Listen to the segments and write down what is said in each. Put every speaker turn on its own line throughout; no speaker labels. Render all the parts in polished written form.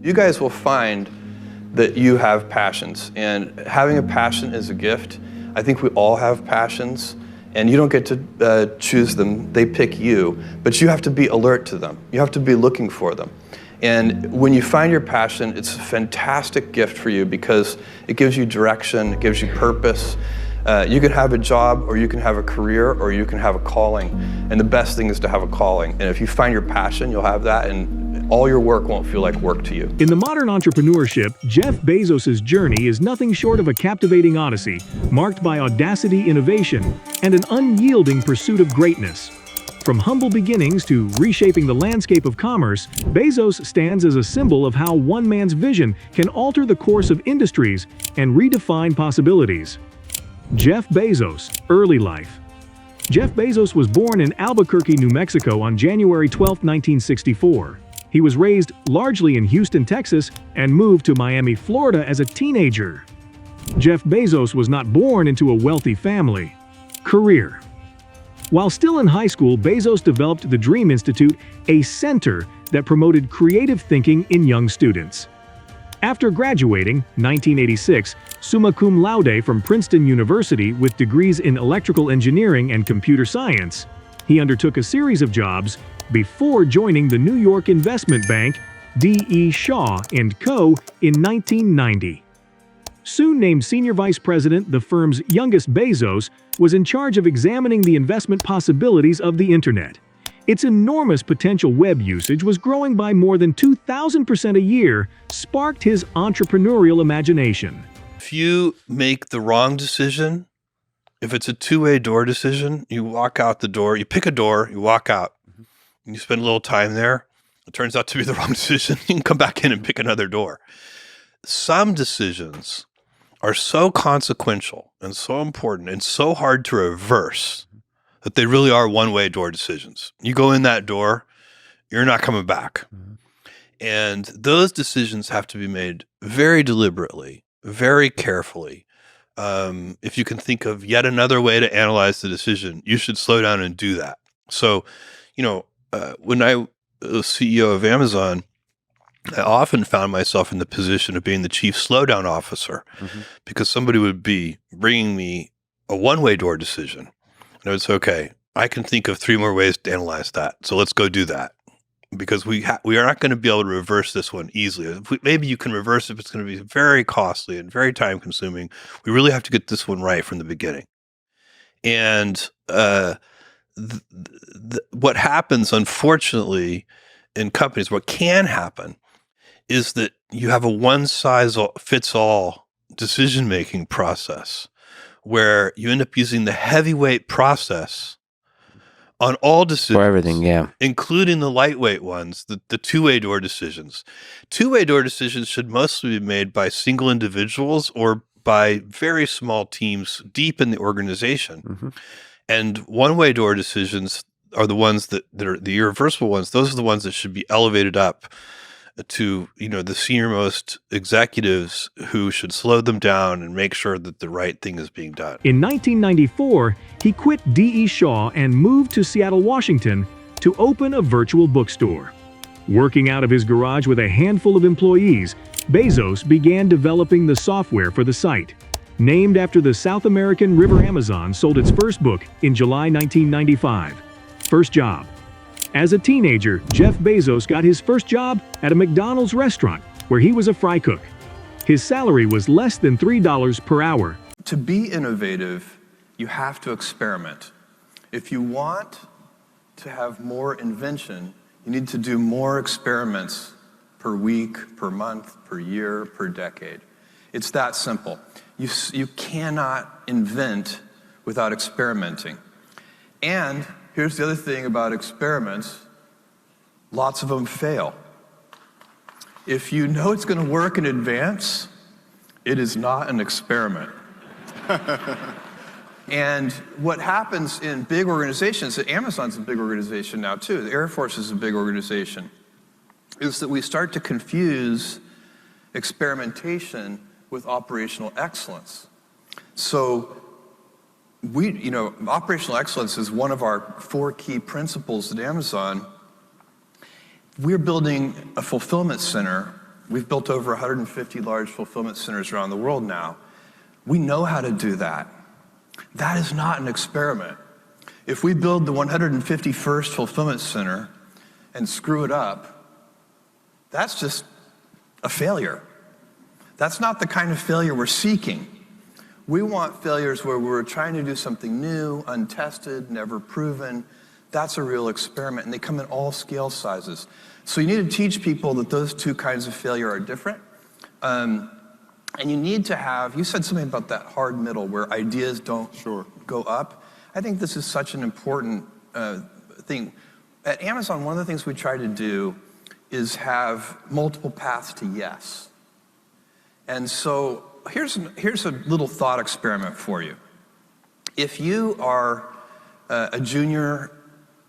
You guys will find that you have passions, and having a passion is a gift. I think we all have passions, and you don't get to choose them, they pick you, but you have to be alert to them. You have to be looking for them. And when you find your passion, it's a fantastic gift for you because it gives you direction, it gives you purpose. You can have a job, or you can have a career, or you can have a calling. And the best thing is to have a calling. And if you find your passion, you'll have that, and all your work won't feel like work to you.
In the modern entrepreneurship, Jeff Bezos' journey is nothing short of a captivating odyssey, marked by audacity, innovation, and an unyielding pursuit of greatness. From humble beginnings to reshaping the landscape of commerce, Bezos stands as a symbol of how one man's vision can alter the course of industries and redefine possibilities. Jeff Bezos, early life. Jeff Bezos was born in Albuquerque, New Mexico on January 12, 1964. He was raised largely in Houston, Texas, and moved to Miami, Florida as a teenager. Jeff Bezos was not born into a wealthy family. Career. While still in high school, Bezos developed the Dream Institute, a center that promoted creative thinking in young students. After graduating, 1986, summa cum laude from Princeton University with degrees in electrical engineering and computer science, he undertook a series of jobs before joining the New York investment bank D.E. Shaw & Co. in 1990. Soon named senior vice president, the firm's youngest, Bezos was in charge of examining the investment possibilities of the internet. Its enormous potential web usage was growing by more than 2,000% a year, sparked his entrepreneurial imagination.
If you make the wrong decision, if it's a two-way door decision, you walk out the door, you pick a door, you walk out, and you spend a little time there. It turns out to be the wrong decision. You can come back in and pick another door. Some decisions are so consequential and so important and so hard to reverse that they really are one-way door decisions. You go in that door, you're not coming back. And those decisions have to be made very deliberately, very carefully. If you can think of yet another way to analyze the decision, you should slow down and do that. So, when I was CEO of Amazon, I often found myself in the position of being the chief slowdown officer because somebody would be bringing me a one-way door decision. And it's okay, I can think of 3 more ways to analyze that. So let's go do that because we are not going to be able to reverse this one easily. Maybe you can reverse it, but it's going to be very costly and very time consuming. We really have to get this one right from the beginning. And what happens, unfortunately, in companies, what can happen is that you have a one-size-fits-all decision-making process where you end up using the heavyweight process on all decisions.
For everything, yeah.
Including the lightweight ones, the two-way door decisions. Two-way door decisions should mostly be made by single individuals or by very small teams deep in the organization. And one-way door decisions are the ones that are the irreversible ones. Those are the ones that should be elevated up to, the senior-most executives who should slow them down and make sure that the right thing is being done.
In 1994, he quit D.E. Shaw and moved to Seattle, Washington to open a virtual bookstore. Working out of his garage with a handful of employees, Bezos began developing the software for the site. Named after the South American River Amazon, sold its first book in July 1995. First job. As a teenager, Jeff Bezos got his first job at a McDonald's restaurant where he was a fry cook. His salary was less than $3 per hour.
To be innovative, you have to experiment. If you want to have more invention, you need to do more experiments per week, per month, per year, per decade. It's that simple. You cannot invent without experimenting. And here's the other thing about experiments, lots of them fail. If you know it's going to work in advance, it is not an experiment. And what happens in big organizations, Amazon's a big organization now too, the Air Force is a big organization, is that we start to confuse experimentation with operational excellence. So operational excellence is one of our 4 key principles at Amazon. We're building a fulfillment center We've built over 150 large fulfillment centers around the world now. We know how to do that. That is not an experiment. If we build the 151st fulfillment center and screw it up, that's just a failure. That's not the kind of failure we're seeking. We want failures where we're trying to do something new, untested, never proven. That's a real experiment, and they come in all scale sizes. So you need to teach people that those two kinds of failure are different. And you need to have, you said something about that hard middle where ideas don't go up. I think this is such an important thing. At Amazon, one of the things we try to do is have multiple paths to yes. And so here's a little thought experiment for you. If you are a junior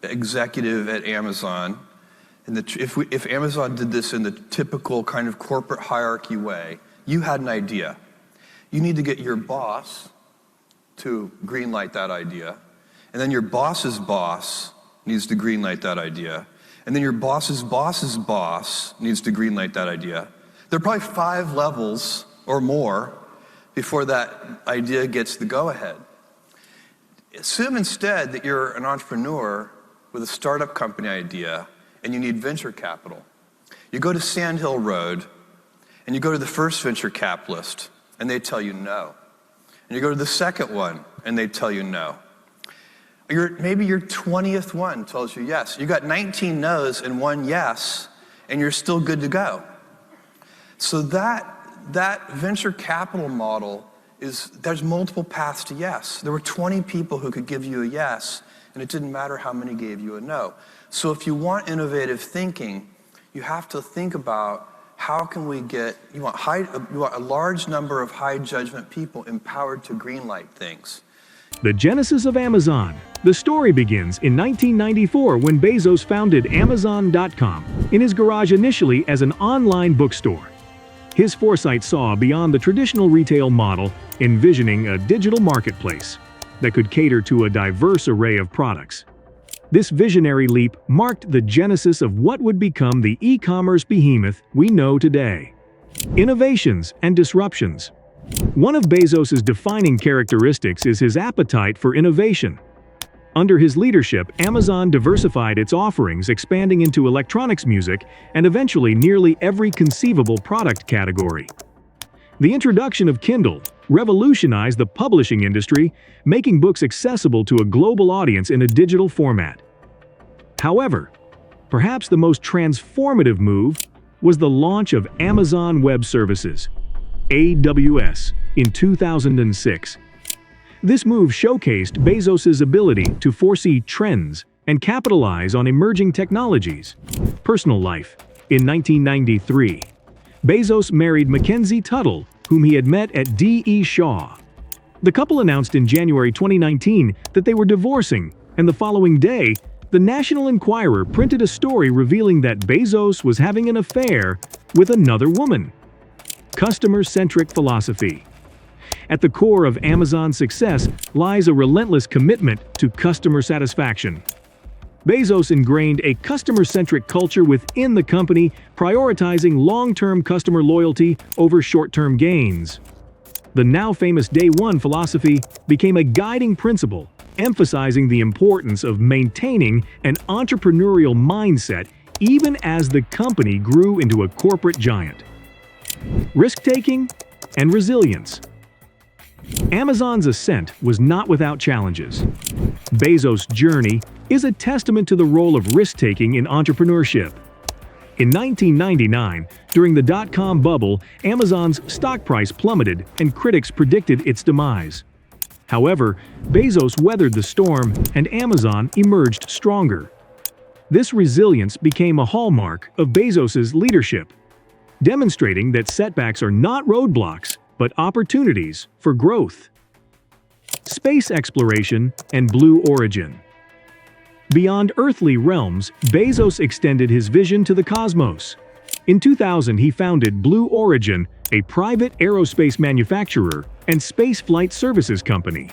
executive at Amazon, and if Amazon did this in the typical kind of corporate hierarchy way, you had an idea. You need to get your boss to greenlight that idea, and then your boss's boss needs to greenlight that idea, and then your boss's boss's boss needs to greenlight that idea. There are probably 5 levels or more before that idea gets the go-ahead. Assume instead that you're an entrepreneur with a startup company idea and you need venture capital. You go to Sand Hill Road and you go to the first venture capitalist and they tell you no. And you go to the second one and they tell you no. Maybe your 20th one tells you yes. You got 19 no's and 1 yes, and you're still good to go. So that venture capital model there's multiple paths to yes. There were 20 people who could give you a yes, and it didn't matter how many gave you a no. So if you want innovative thinking, you have to think about how can we you want a large number of high judgment people empowered to greenlight things.
The genesis of Amazon. The story begins in 1994 when Bezos founded Amazon.com in his garage initially as an online bookstore. His foresight saw beyond the traditional retail model, envisioning a digital marketplace that could cater to a diverse array of products. This visionary leap marked the genesis of what would become the e-commerce behemoth we know today. Innovations and disruptions. One of Bezos's defining characteristics is his appetite for innovation. Under his leadership, Amazon diversified its offerings, expanding into electronics, music, and eventually nearly every conceivable product category. The introduction of Kindle revolutionized the publishing industry, making books accessible to a global audience in a digital format. However, perhaps the most transformative move was the launch of Amazon Web Services, AWS, in 2006. This move showcased Bezos's ability to foresee trends and capitalize on emerging technologies. Personal life. In 1993, Bezos married Mackenzie Tuttle, whom he had met at D.E. Shaw. The couple announced in January 2019 that they were divorcing, and the following day, the National Enquirer printed a story revealing that Bezos was having an affair with another woman. Customer-centric philosophy. At the core of Amazon's success lies a relentless commitment to customer satisfaction. Bezos ingrained a customer-centric culture within the company, prioritizing long-term customer loyalty over short-term gains. The now famous Day One philosophy became a guiding principle, emphasizing the importance of maintaining an entrepreneurial mindset even as the company grew into a corporate giant. Risk-taking and resilience. Amazon's ascent was not without challenges. Bezos' journey is a testament to the role of risk-taking in entrepreneurship. In 1999, during the dot-com bubble, Amazon's stock price plummeted and critics predicted its demise. However, Bezos weathered the storm and Amazon emerged stronger. This resilience became a hallmark of Bezos's leadership, demonstrating that setbacks are not roadblocks, but opportunities for growth. Space exploration and Blue Origin. Beyond earthly realms, Bezos extended his vision to the cosmos. In 2000, he founded Blue Origin, a private aerospace manufacturer and spaceflight services company.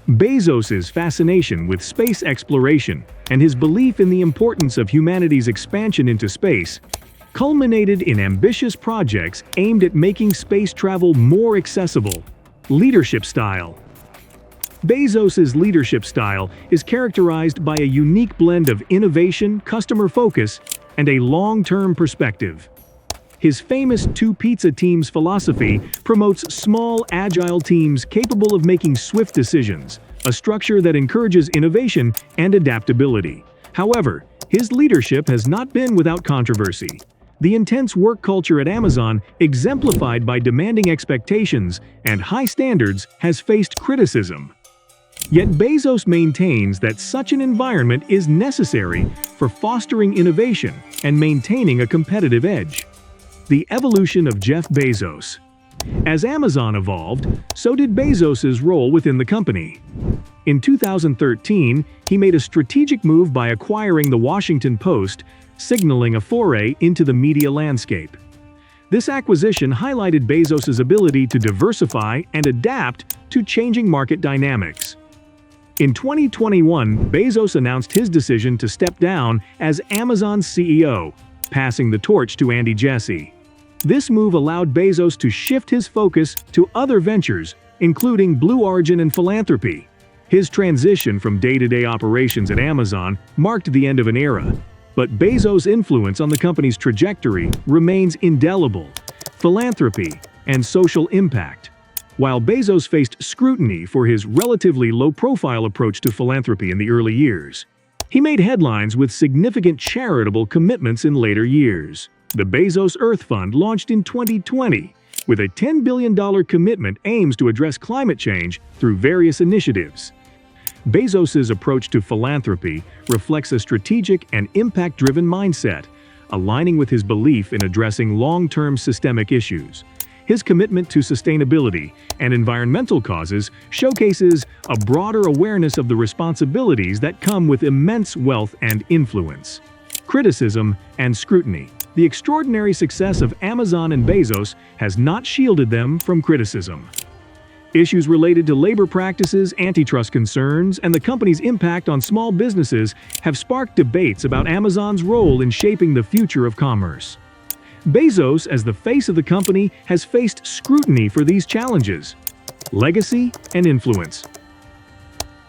Bezos's fascination with space exploration and his belief in the importance of humanity's expansion into space culminated in ambitious projects aimed at making space travel more accessible. Leadership style. Bezos's leadership style is characterized by a unique blend of innovation, customer focus, and a long-term perspective. His famous two-pizza teams philosophy promotes small, agile teams capable of making swift decisions, a structure that encourages innovation and adaptability. However, his leadership has not been without controversy. The intense work culture at Amazon, exemplified by demanding expectations and high standards, has faced criticism. Yet Bezos maintains that such an environment is necessary for fostering innovation and maintaining a competitive edge. The evolution of Jeff Bezos. As Amazon evolved, so did Bezos's role within the company. In 2013, he made a strategic move by acquiring the Washington Post, signaling a foray into the media landscape. This acquisition highlighted Bezos's ability to diversify and adapt to changing market dynamics. In 2021, Bezos announced his decision to step down as Amazon's CEO, passing the torch to Andy Jassy. This move allowed Bezos to shift his focus to other ventures, including Blue Origin and philanthropy. His transition from day-to-day operations at Amazon marked the end of an era, but Bezos' influence on the company's trajectory remains indelible. Philanthropy and social impact. While Bezos faced scrutiny for his relatively low-profile approach to philanthropy in the early years, he made headlines with significant charitable commitments in later years. The Bezos Earth Fund, launched in 2020, with a $10 billion commitment, aims to address climate change through various initiatives. Bezos's approach to philanthropy reflects a strategic and impact-driven mindset, aligning with his belief in addressing long-term systemic issues. His commitment to sustainability and environmental causes showcases a broader awareness of the responsibilities that come with immense wealth and influence. Criticism and scrutiny. The extraordinary success of Amazon and Bezos has not shielded them from criticism. Issues related to labor practices, antitrust concerns, and the company's impact on small businesses have sparked debates about Amazon's role in shaping the future of commerce. Bezos, as the face of the company, has faced scrutiny for these challenges. Legacy and influence.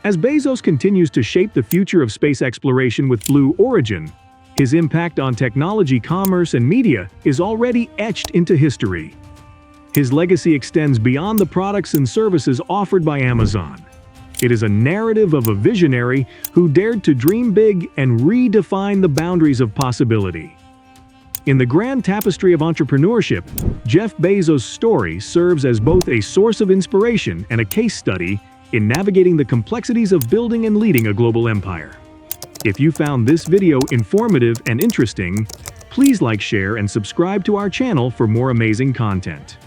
As Bezos continues to shape the future of space exploration with Blue Origin, his impact on technology, commerce, and media is already etched into history. His legacy extends beyond the products and services offered by Amazon. It is a narrative of a visionary who dared to dream big and redefine the boundaries of possibility. In the grand tapestry of entrepreneurship, Jeff Bezos' story serves as both a source of inspiration and a case study in navigating the complexities of building and leading a global empire. If you found this video informative and interesting, please like, share, and subscribe to our channel for more amazing content.